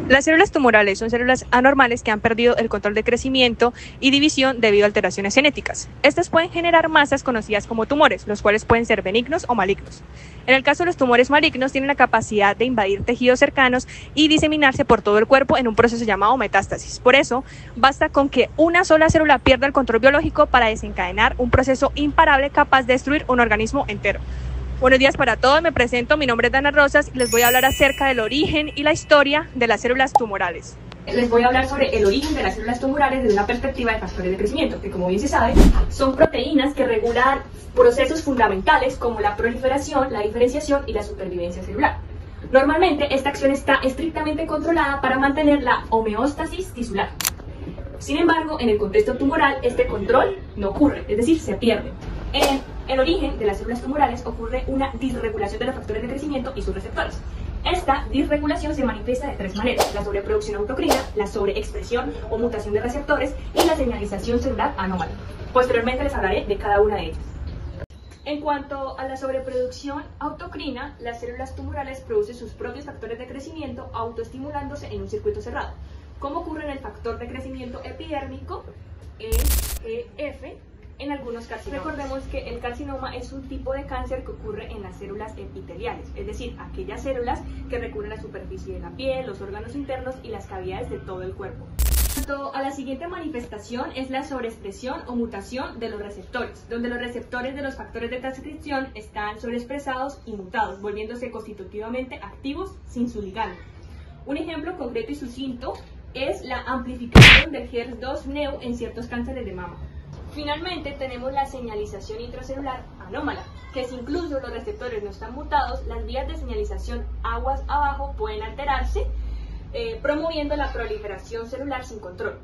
Las células tumorales son células anormales que han perdido el control de crecimiento y división debido a alteraciones genéticas. Estas pueden generar masas conocidas como tumores, los cuales pueden ser benignos o malignos. En el caso de los tumores malignos, tienen la capacidad de invadir tejidos cercanos y diseminarse por todo el cuerpo en un proceso llamado metástasis. Por eso, basta con que una sola célula pierda el control biológico para desencadenar un proceso imparable capaz de destruir un organismo entero. Buenos días para todos, me presento, mi nombre es Dana Rosas y les voy a hablar acerca del origen y la historia de las células tumorales. Les voy a hablar sobre el origen de las células tumorales desde una perspectiva de factores de crecimiento, que como bien se sabe, son proteínas que regulan procesos fundamentales como la proliferación, la diferenciación y la supervivencia celular. Normalmente esta acción está estrictamente controlada para mantener la homeostasis tisular. Sin embargo, en el contexto tumoral este control no ocurre, es decir, se pierde. En el origen de las células tumorales ocurre una disregulación de los factores de crecimiento y sus receptores. Esta disregulación se manifiesta de tres maneras: la sobreproducción autocrina, la sobreexpresión o mutación de receptores y la señalización celular anómala. Posteriormente les hablaré de cada una de ellas. En cuanto a la sobreproducción autocrina, las células tumorales producen sus propios factores de crecimiento autoestimulándose en un circuito cerrado, como ocurre en el factor de crecimiento epidérmico, EGF, en algunos carcinomas. Recordemos que el carcinoma es un tipo de cáncer que ocurre en las células epiteliales, es decir, aquellas células que recubren la superficie de la piel, los órganos internos y las cavidades de todo el cuerpo. En cuanto a la siguiente manifestación es la sobreexpresión o mutación de los receptores, donde los receptores de los factores de transcripción están sobreexpresados y mutados, volviéndose constitutivamente activos sin su ligando. Un ejemplo concreto y sucinto es la amplificación del HER2/neu en ciertos cánceres de mama. Finalmente tenemos la señalización intracelular anómala, que si incluso los receptores no están mutados, las vías de señalización aguas abajo pueden alterarse, promoviendo la proliferación celular sin control.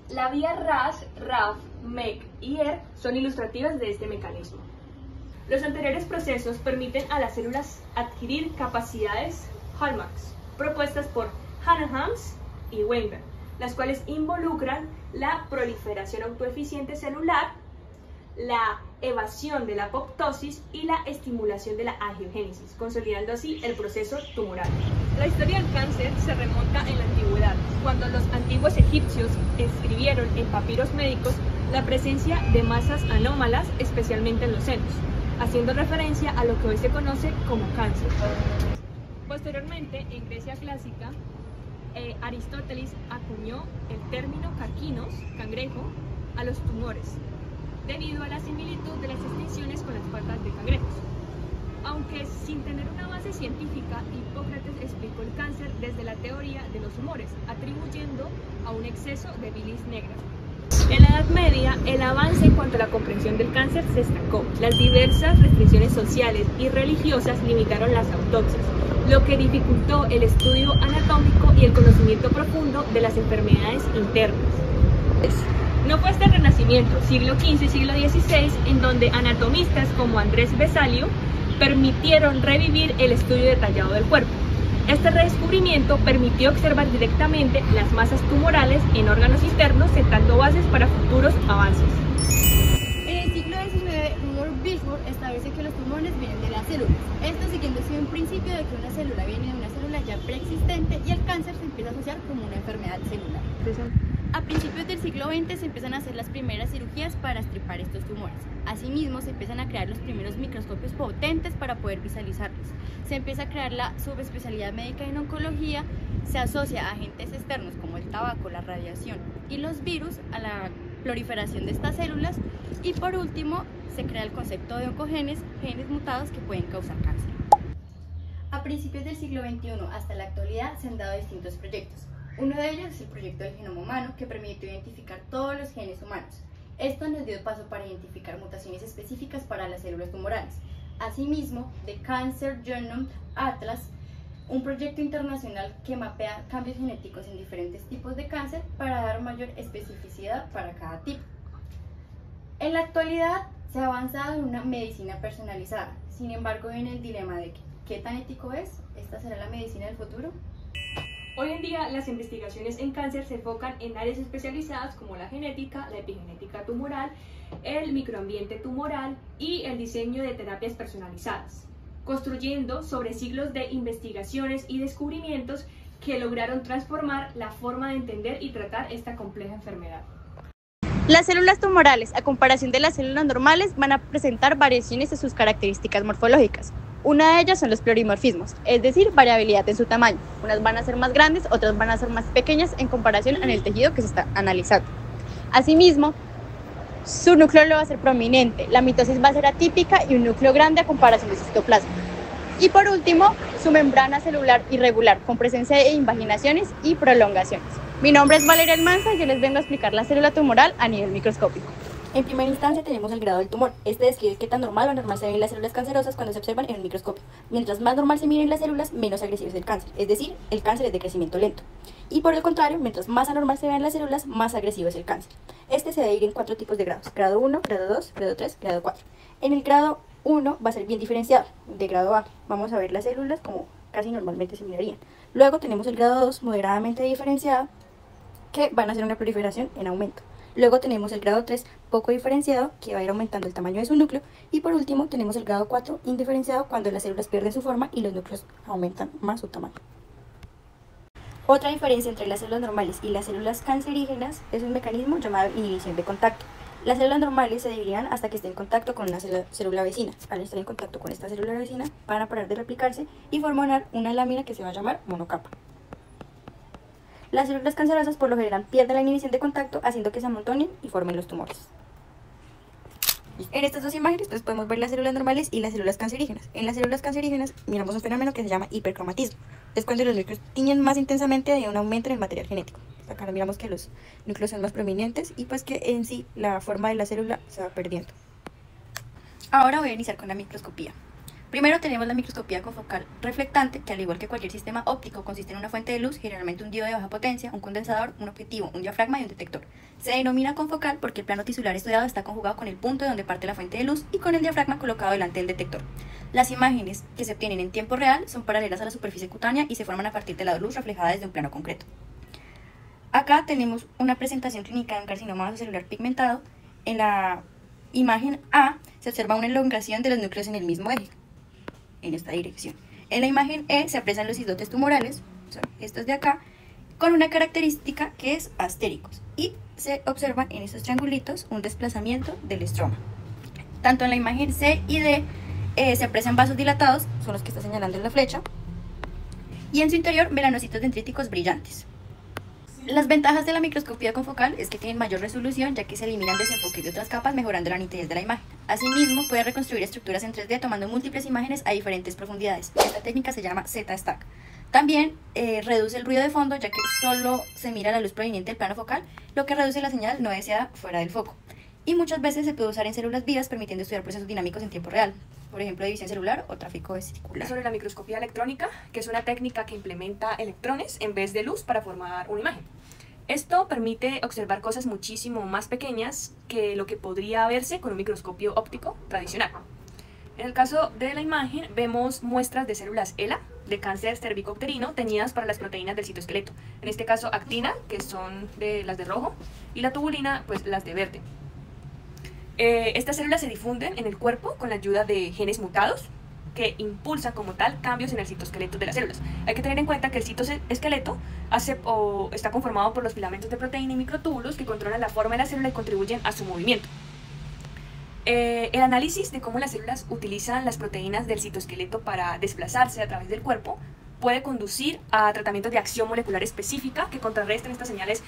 La vía RAS, RAF, MEC y ER son ilustrativas de este mecanismo. Los anteriores procesos permiten a las células adquirir capacidades hallmarks, propuestas por Hannahams y Weinberg, las cuales involucran la proliferación autoeficiente celular, la evasión de la apoptosis y la estimulación de la angiogénesis, consolidando así el proceso tumoral. La historia del cáncer se remonta en la antigüedad, cuando los antiguos egipcios escribieron en papiros médicos la presencia de masas anómalas, especialmente en los senos, haciendo referencia a lo que hoy se conoce como cáncer. Posteriormente, en Grecia clásica, Aristóteles acuñó el término carquinos, cangrejo, a los tumores, debido a la similitud de las extinciones con las patas de cangrejos. Aunque sin tener una base científica, Hipócrates explicó el cáncer desde la teoría de los humores, atribuyendo a un exceso de bilis negra. En la Edad Media, el avance en cuanto a la comprensión del cáncer se estancó. Las diversas restricciones sociales y religiosas limitaron las autopsias, lo que dificultó el estudio anatómico y el conocimiento profundo de las enfermedades internas. No fue hasta el Renacimiento, siglo XV y siglo XVI, en donde anatomistas como Andrés Vesalio permitieron revivir el estudio detallado del cuerpo. Este redescubrimiento permitió observar directamente las masas tumorales en órganos internos, sentando bases para futuros avances. En el siglo XIX, Rudolf Virchow establece que los tumores vienen de las células. Esto siguiendo así un principio de que una célula viene de una célula ya preexistente y el cáncer se empieza a asociar como una enfermedad celular. A principios del siglo XX se empiezan a hacer las primeras cirugías para extirpar estos tumores. Asimismo, se empiezan a crear los primeros microscopios potentes para poder visualizarlos. Se empieza a crear la subespecialidad médica en oncología, se asocia a agentes externos como el tabaco, la radiación y los virus a la proliferación de estas células y por último se crea el concepto de oncogenes, genes mutados que pueden causar cáncer. A principios del siglo XXI hasta la actualidad se han dado distintos proyectos. Uno de ellos es el proyecto del genoma humano, que permitió identificar todos los genes humanos. Esto nos dio paso para identificar mutaciones específicas para las células tumorales. Asimismo, The Cancer Genome Atlas, un proyecto internacional que mapea cambios genéticos en diferentes tipos de cáncer para dar mayor especificidad para cada tipo. En la actualidad se ha avanzado en una medicina personalizada. Sin embargo, viene el dilema de ¿qué tan ético es? ¿Esta será la medicina del futuro? Hoy en día las investigaciones en cáncer se enfocan en áreas especializadas como la genética, la epigenética tumoral, el microambiente tumoral y el diseño de terapias personalizadas, construyendo sobre siglos de investigaciones y descubrimientos que lograron transformar la forma de entender y tratar esta compleja enfermedad. Las células tumorales, a comparación de las células normales, van a presentar variaciones en sus características morfológicas. Una de ellas son los pleomorfismos, es decir, variabilidad en su tamaño. Unas van a ser más grandes, otras van a ser más pequeñas en comparación en el tejido que se está analizando. Asimismo, su núcleo va a ser prominente, la mitosis va a ser atípica y un núcleo grande a comparación del citoplasma. Y por último, su membrana celular irregular, con presencia de invaginaciones y prolongaciones. Mi nombre es Valeria Almanza y yo les vengo a explicar la célula tumoral a nivel microscópico. En primera instancia tenemos el grado del tumor. Este describe qué tan normal o anormal se ven las células cancerosas cuando se observan en el microscopio. Mientras más normal se miren las células, menos agresivo es el cáncer, es decir, el cáncer es de crecimiento lento. Y por el contrario, mientras más anormal se vean las células, más agresivo es el cáncer. Este se divide en 4 tipos de grados: grado 1, grado 2, grado 3, grado 4. En el grado 1 va a ser bien diferenciado, de grado A. Vamos a ver las células como casi normalmente se mirarían. Luego tenemos el grado 2, moderadamente diferenciado, que van a hacer una proliferación en aumento. Luego tenemos el grado 3, poco diferenciado, que va a ir aumentando el tamaño de su núcleo. Y por último tenemos el grado 4, indiferenciado, cuando las células pierden su forma y los núcleos aumentan más su tamaño. Otra diferencia entre las células normales y las células cancerígenas es un mecanismo llamado inhibición de contacto. Las células normales se dividirán hasta que estén en contacto con una célula vecina. Al estar en contacto con esta célula vecina, van a parar de replicarse y formar una lámina que se va a llamar monocapa. Las células cancerosas por lo general pierden la inhibición de contacto, haciendo que se amontonen y formen los tumores. En estas dos imágenes pues, podemos ver las células normales y las células cancerígenas. En las células cancerígenas miramos un fenómeno que se llama hipercromatismo. Es cuando los núcleos tiñen más intensamente de un aumento en el material genético. Acá miramos que los núcleos son más prominentes y pues que en sí la forma de la célula se va perdiendo. Ahora voy a iniciar con la microscopía. Primero tenemos la microscopía confocal reflectante, que al igual que cualquier sistema óptico consiste en una fuente de luz, generalmente un diodo de baja potencia, un condensador, un objetivo, un diafragma y un detector. Se denomina confocal porque el plano tisular estudiado está conjugado con el punto de donde parte la fuente de luz y con el diafragma colocado delante del detector. Las imágenes que se obtienen en tiempo real son paralelas a la superficie cutánea y se forman a partir de la luz reflejada desde un plano concreto. Acá tenemos una presentación clínica de un carcinoma vasocelular pigmentado. En la imagen A se observa una elongación de los núcleos en el mismo eje, en esta dirección. En la imagen E se aprecian los islotes tumorales, son estos de acá, con una característica que es astéricos, y se observa en estos triangulitos un desplazamiento del estroma. Tanto en la imagen C y D se aprecian vasos dilatados, son los que está señalando en la flecha, y en su interior melanocitos dendríticos brillantes. Las ventajas de la microscopía confocal es que tienen mayor resolución, ya que se eliminan desenfoques de otras capas, mejorando la nitidez de la imagen. Asimismo, puede reconstruir estructuras en 3D tomando múltiples imágenes a diferentes profundidades. Esta técnica se llama Z-Stack. También reduce el ruido de fondo, ya que solo se mira la luz proveniente del plano focal, lo que reduce la señal no deseada fuera del foco. Y muchas veces se puede usar en células vivas, permitiendo estudiar procesos dinámicos en tiempo real, por ejemplo, división celular o tráfico vesicular. Sobre la microscopía electrónica, que es una técnica que implementa electrones en vez de luz para formar una imagen. Esto permite observar cosas muchísimo más pequeñas que lo que podría verse con un microscopio óptico tradicional. En el caso de la imagen vemos muestras de células ELA de cáncer cervicouterino teñidas para las proteínas del citoesqueleto. En este caso actina, que son las de rojo, y la tubulina, pues las de verde. Estas células se difunden en el cuerpo con la ayuda de genes mutados que impulsan como tal cambios en el citoesqueleto de las células. Hay que tener en cuenta que el citoesqueleto está conformado por los filamentos de proteína y microtúbulos que controlan la forma de la célula y contribuyen a su movimiento. El análisis de cómo las células utilizan las proteínas del citoesqueleto para desplazarse a través del cuerpo puede conducir a tratamientos de acción molecular específica que contrarresten estas señales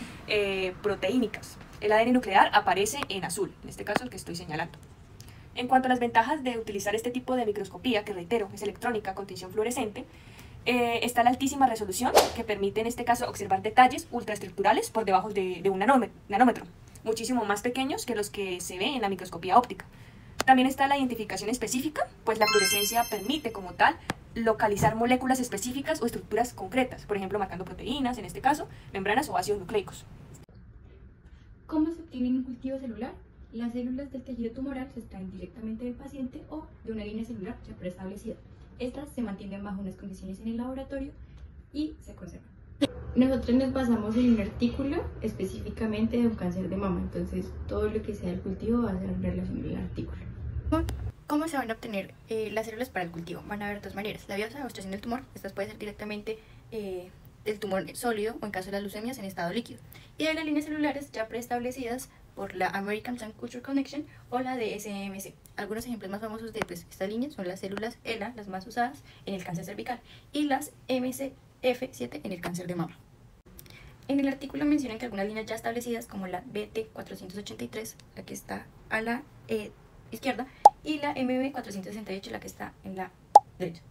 proteínicas. El ADN nuclear aparece en azul, en este caso el que estoy señalando. En cuanto a las ventajas de utilizar este tipo de microscopía, que reitero, es electrónica con tinción fluorescente, está la altísima resolución, que permite en este caso observar detalles ultraestructurales por debajo de un nanómetro, muchísimo más pequeños que los que se ve en la microscopía óptica. También está la identificación específica, pues la fluorescencia permite como tal localizar moléculas específicas o estructuras concretas, por ejemplo marcando proteínas, en este caso, membranas o ácidos nucleicos. ¿Cómo se obtiene un cultivo celular? Las células del tejido tumoral se extraen directamente del paciente o de una línea celular ya preestablecida. Estas se mantienen bajo unas condiciones en el laboratorio y se conservan. Nosotros nos basamos en un artículo específicamente de un cáncer de mama, entonces todo lo que sea el cultivo va a ser en relación al artículo. ¿Cómo se van a obtener las células para el cultivo? Van a haber dos maneras: la biopsia o extracción del tumor. Estas pueden ser directamente del tumor sólido o en caso de las leucemias en estado líquido, y de las líneas celulares ya preestablecidas por la American Sun Culture Connection o la DSMC. Algunos ejemplos más famosos de estas líneas son las células ELA, las más usadas en el cáncer cervical, y las MCF7 en el cáncer de mama. En el artículo mencionan que algunas líneas ya establecidas, como la BT483, la que está a la izquierda, y la MB468, la que está en la derecha.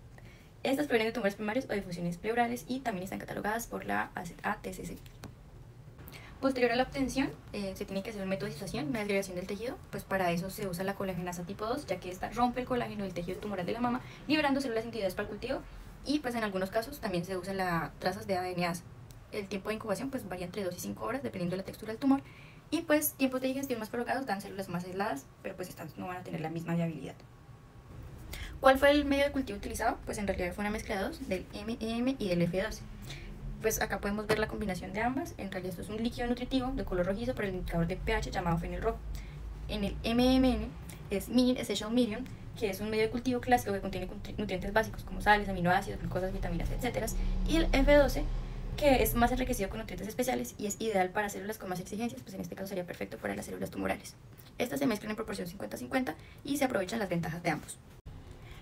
Estas provienen de tumores primarios o de fusiones pleurales y también están catalogadas por la ATCC. Posterior a la obtención, se tiene que hacer un método de disociación, una desgregación del tejido. Pues para eso se usa la colagenasa tipo 2, ya que esta rompe el colágeno del tejido tumoral de la mama, liberando células individuales para el cultivo. Y pues en algunos casos también se usan las trazas de ADNase. El tiempo de incubación pues varía entre 2 y 5 horas, dependiendo de la textura del tumor. Y pues tiempos de digestión más prolongados dan células más aisladas, pero pues estas no van a tener la misma viabilidad. ¿Cuál fue el medio de cultivo utilizado? Pues en realidad fue una mezcla de dos, del MEM y del F12. Pues acá podemos ver la combinación de ambas. En realidad esto es un líquido nutritivo de color rojizo por el indicador de pH llamado fenilrojo. En el MEMN es Mean Essential Medium, que es un medio de cultivo clásico que contiene nutrientes básicos como sales, aminoácidos, glucosas, vitaminas, etc. Y el F12, que es más enriquecido con nutrientes especiales y es ideal para células con más exigencias, pues en este caso sería perfecto para las células tumorales. Estas se mezclan en proporción 50-50 y se aprovechan las ventajas de ambos.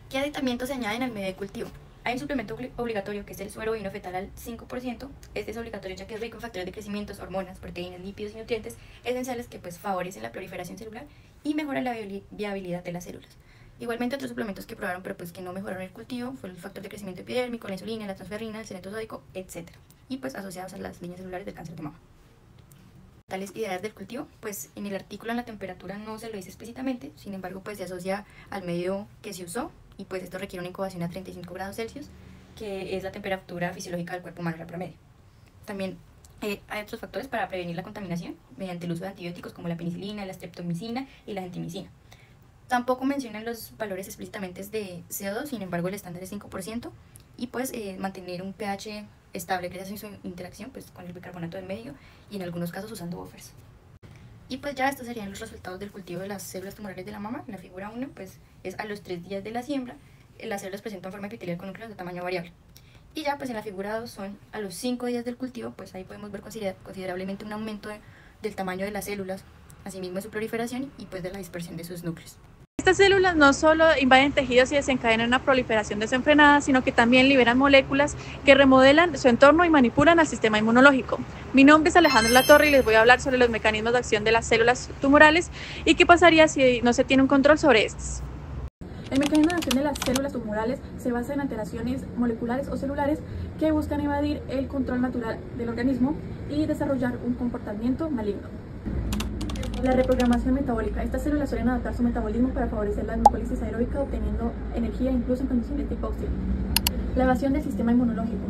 ¿Qué aditamentos se añaden al medio de cultivo? Hay un suplemento obligatorio que es el suero bovino fetal al 5%. Este es obligatorio ya que es rico en factores de crecimiento, hormonas, proteínas, lípidos y nutrientes esenciales que pues favorecen la proliferación celular y mejoran la viabilidad de las células. Igualmente otros suplementos que probaron pero pues que no mejoraron el cultivo fue el factor de crecimiento epidérmico, la insulina, la transferrina, el cianeto sódico, etc. Y pues asociados a las líneas celulares del cáncer de mama. Tales ideas del cultivo, pues en el artículo en la temperatura no se lo dice explícitamente, sin embargo pues se asocia al medio que se usó y pues esto requiere una incubación a 35 grados Celsius, que es la temperatura fisiológica del cuerpo humano, la promedio. También hay otros factores para prevenir la contaminación mediante el uso de antibióticos como la penicilina, la streptomicina y la gentamicina. Tampoco mencionan los valores explícitamente de CO2, sin embargo el estándar es 5%, y pues mantener un pH estable gracias a su interacción pues, con el bicarbonato del medio y en algunos casos usando buffers. Y pues ya estos serían los resultados del cultivo de las células tumorales de la mama. En la figura 1 pues es a los 3 días de la siembra, las células presentan forma epitelial con núcleos de tamaño variable. Y ya pues en la figura 2 son a los 5 días del cultivo, pues ahí podemos ver considerablemente un aumento del tamaño de las células, asimismo de su proliferación y pues de la dispersión de sus núcleos. Estas células no solo invaden tejidos y desencadenan una proliferación desenfrenada, sino que también liberan moléculas que remodelan su entorno y manipulan al sistema inmunológico. Mi nombre es Alejandra Latorre y les voy a hablar sobre los mecanismos de acción de las células tumorales y qué pasaría si no se tiene un control sobre estas. El mecanismo de acción de las células tumorales se basa en alteraciones moleculares o celulares que buscan evadir el control natural del organismo y desarrollar un comportamiento maligno. La reprogramación metabólica. Estas células suelen adaptar su metabolismo para favorecer la glucólisis aeróbica, obteniendo energía incluso en condiciones de hipoxia. La evasión del sistema inmunológico.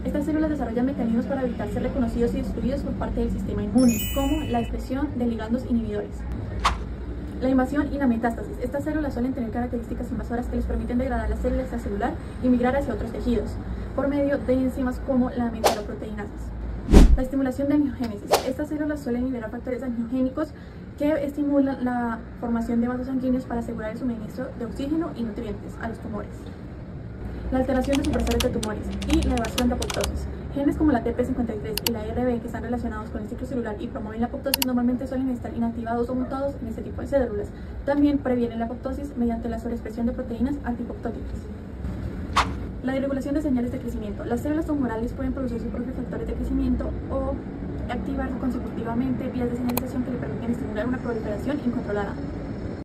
Estas células desarrollan mecanismos para evitar ser reconocidos y destruidos por parte del sistema inmune, como la expresión de ligandos inhibidores. La invasión y la metástasis. Estas células suelen tener características invasoras que les permiten degradar las células extracelular y migrar hacia otros tejidos, por medio de enzimas como la metaloproteinases. La estimulación de angiogénesis. Estas células suelen liberar factores angiogénicos que estimulan la formación de vasos sanguíneos para asegurar el suministro de oxígeno y nutrientes a los tumores. La alteración de supresores de tumores y la evasión de apoptosis. Genes como la TP53 y la IRB, que están relacionados con el ciclo celular y promueven la apoptosis, normalmente suelen estar inactivados o mutados en este tipo de células. También previenen la apoptosis mediante la sobreexpresión de proteínas antipoptóticas. La desregulación de señales de crecimiento. Las células tumorales pueden producir sus propios factores de crecimiento o activar consecutivamente vías de señalización que le permiten estimular una proliferación incontrolada.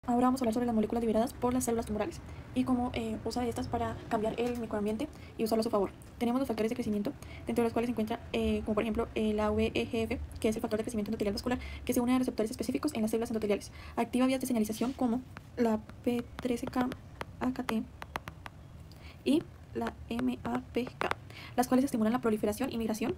Ahora vamos a hablar sobre las moléculas liberadas por las células tumorales y cómo usa estas para cambiar el microambiente y usarlo a su favor. Tenemos los factores de crecimiento, dentro de los cuales se encuentra, como por ejemplo, la VEGF, que es el factor de crecimiento endotelial vascular, que se une a receptores específicos en las células endoteliales. Activa vías de señalización como la P13K-AKT y la MAPK, las cuales estimulan la proliferación y migración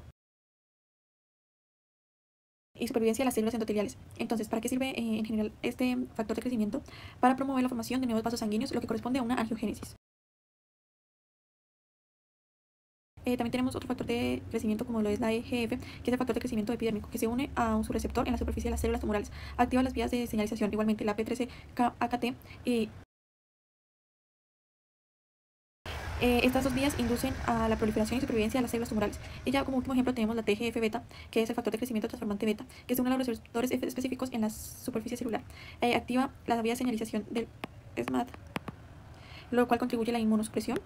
y supervivencia de las células endoteliales. Entonces, ¿para qué sirve en general este factor de crecimiento? Para promover la formación de nuevos vasos sanguíneos, lo que corresponde a una angiogénesis. También tenemos otro factor de crecimiento como lo es la EGF, que es el factor de crecimiento epidérmico, que se une a un subreceptor en la superficie de las células tumorales. Activa las vías de señalización, igualmente la P13K-AKT. Estas dos vías inducen a la proliferación y supervivencia de las células tumorales. Y ya como último ejemplo tenemos la TGF-beta, que es el factor de crecimiento transformante beta, que es uno de los receptores específicos en la superficie celular. Activa la vía de señalización del SMAD, lo cual contribuye a la inmunosupresión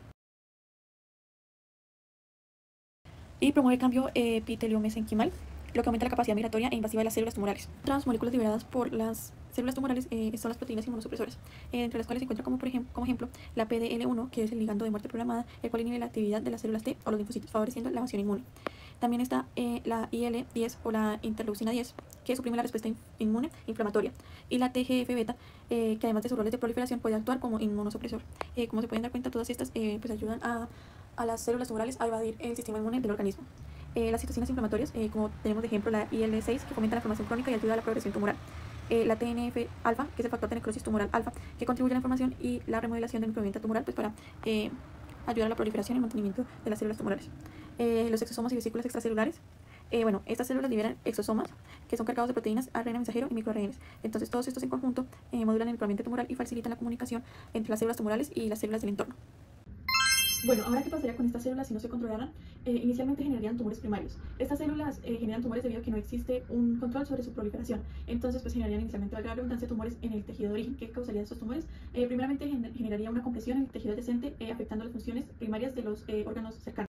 y promueve el cambio epiteliomesenquimal, lo que aumenta la capacidad migratoria e invasiva de las células tumorales. Otras moléculas liberadas por las células tumorales son las proteínas inmunosupresoras, entre las cuales se encuentra como ejemplo la PDL1, que es el ligando de muerte programada, el cual inhibe la actividad de las células T o los linfocitos, favoreciendo la evasión inmune. También está la IL-10 o la interleucina 10, que suprime la respuesta inmune inflamatoria, y la TGF-beta, que además de sus roles de proliferación puede actuar como inmunosupresor. Como se pueden dar cuenta, todas estas pues ayudan a las células tumorales a evadir el sistema inmune del organismo. Las citocinas inflamatorias, como tenemos de ejemplo la IL-6, que fomenta la formación crónica y ayuda a la progresión tumoral. La TNF-alfa, que es el factor de necrosis tumoral alfa, que contribuye a la formación y la remodelación del microambiente tumoral, pues para ayudar a la proliferación y el mantenimiento de las células tumorales. Los exosomas y vesículas extracelulares. Estas células liberan exosomas, que son cargados de proteínas, ARN mensajero y microRNs. Entonces todos estos en conjunto modulan el microambiente tumoral y facilitan la comunicación entre las células tumorales y las células del entorno. Bueno, ahora, ¿qué pasaría con estas células si no se controlaran? Inicialmente generarían tumores primarios. Estas células generan tumores debido a que no existe un control sobre su proliferación. Entonces, pues generarían inicialmente, valga la redundancia, tumores en el tejido de origen. ¿Qué causaría estos tumores? Primeramente generaría una compresión en el tejido adyacente, afectando las funciones primarias de los órganos cercanos.